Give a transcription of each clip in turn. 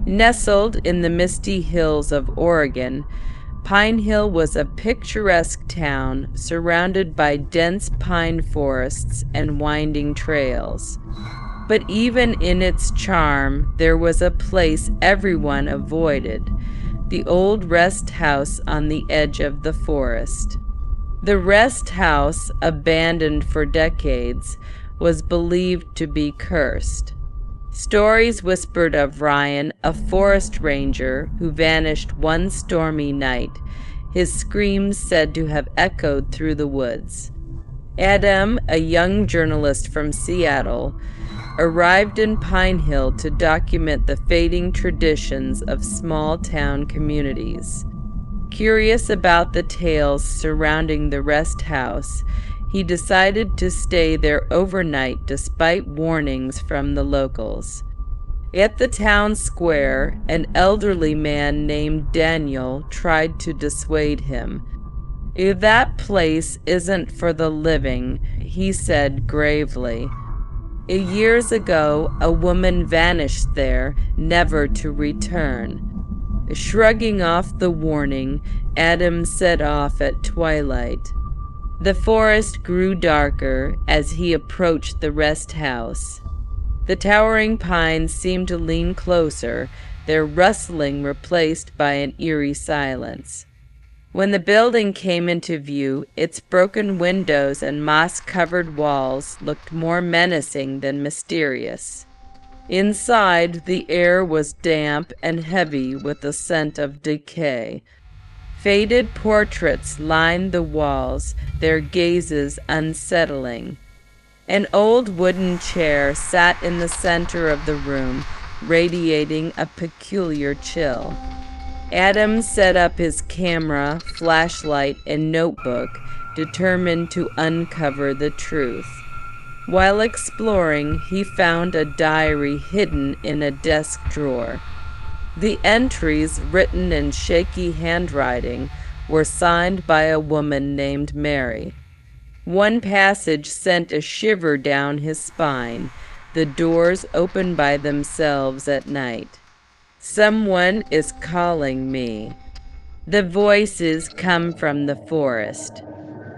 Nestled in the misty hills of Oregon, Pine Hill was a picturesque town surrounded by dense pine forests and winding trails. But even in its charm, there was a place everyone avoided, the old rest house on the edge of the forest. The rest house, abandoned for decades, was believed to be cursed. Stories whispered of Ryan, a forest ranger who vanished one stormy night, his screams said to have echoed through the woods. Adam, a young journalist from Seattle, arrived in Pine Hill to document the fading traditions of small-town communities. Curious about the tales surrounding the rest house, he decided to stay there overnight despite warnings from the locals. At the town square, an elderly man named Daniel tried to dissuade him. "That place isn't for the living," he said gravely. Years ago, a woman vanished there, never to return. Shrugging off the warning, Adam set off at twilight. The forest grew darker as he approached the rest house. The towering pines seemed to lean closer, their rustling replaced by an eerie silence. When the building came into view, its broken windows and moss-covered walls looked more menacing than mysterious. Inside, the air was damp and heavy with the scent of decay. Faded portraits lined the walls, their gazes unsettling. An old wooden chair sat in the center of the room, radiating a peculiar chill. Adam set up his camera, flashlight, and notebook, determined to uncover the truth. While exploring, he found a diary hidden in a desk drawer. The entries, written in shaky handwriting, were signed by a woman named Mary. One passage sent a shiver down his spine. The doors open by themselves at night. "Someone is calling me." The voices come from the forest.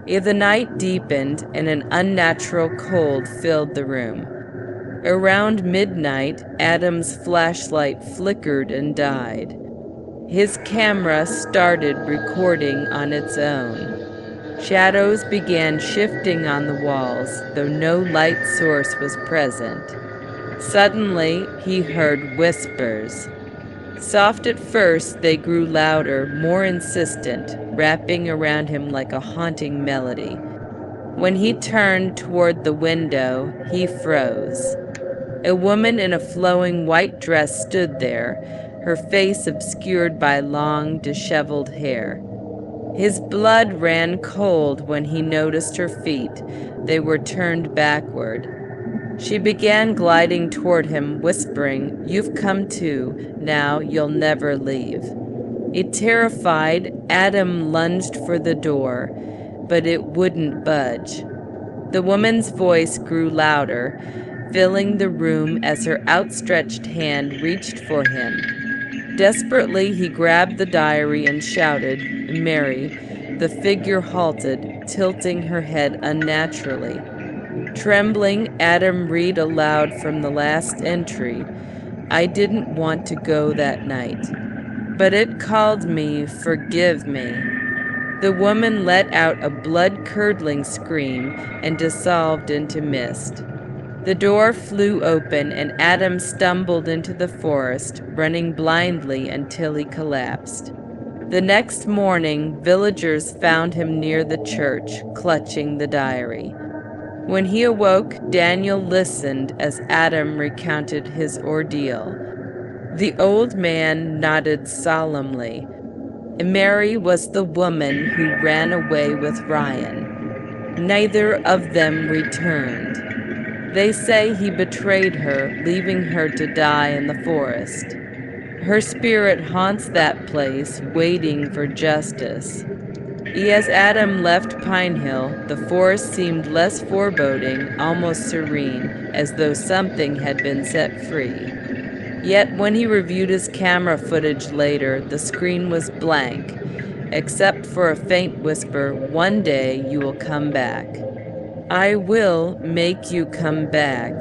The night deepened and an unnatural cold filled the room. Around midnight, Adam's flashlight flickered and died. His camera started recording on its own. Shadows began shifting on the walls, though no light source was present. Suddenly, he heard whispers. Soft at first, they grew louder, more insistent, wrapping around him like a haunting melody. When he turned toward the window, he froze. A woman in a flowing white dress stood there, her face obscured by long, disheveled hair. His blood ran cold when he noticed her feet. They were turned backward. She began gliding toward him, whispering, "You've come to. Now you'll never leave." Terrified, Adam lunged for the door, but it wouldn't budge. The woman's voice grew louder, filling the room as her outstretched hand reached for him. Desperately, he grabbed the diary and shouted, "Mary." The figure halted, tilting her head unnaturally. Trembling, Adam read aloud from the last entry. "I didn't want to go that night, but it called me. Forgive me." The woman let out a blood-curdling scream and dissolved into mist. The door flew open and Adam stumbled into the forest, running blindly until he collapsed. The next morning, villagers found him near the church, clutching the diary. When he awoke, Daniel listened as Adam recounted his ordeal. The old man nodded solemnly. Mary was the woman who ran away with Ryan. Neither of them returned. They say he betrayed her, leaving her to die in the forest. Her spirit haunts that place, waiting for justice. As Adam left Pine Hill, the forest seemed less foreboding, almost serene, as though something had been set free. Yet when he reviewed his camera footage later, the screen was blank, except for a faint whisper, "One day you will come back. I will make you come back."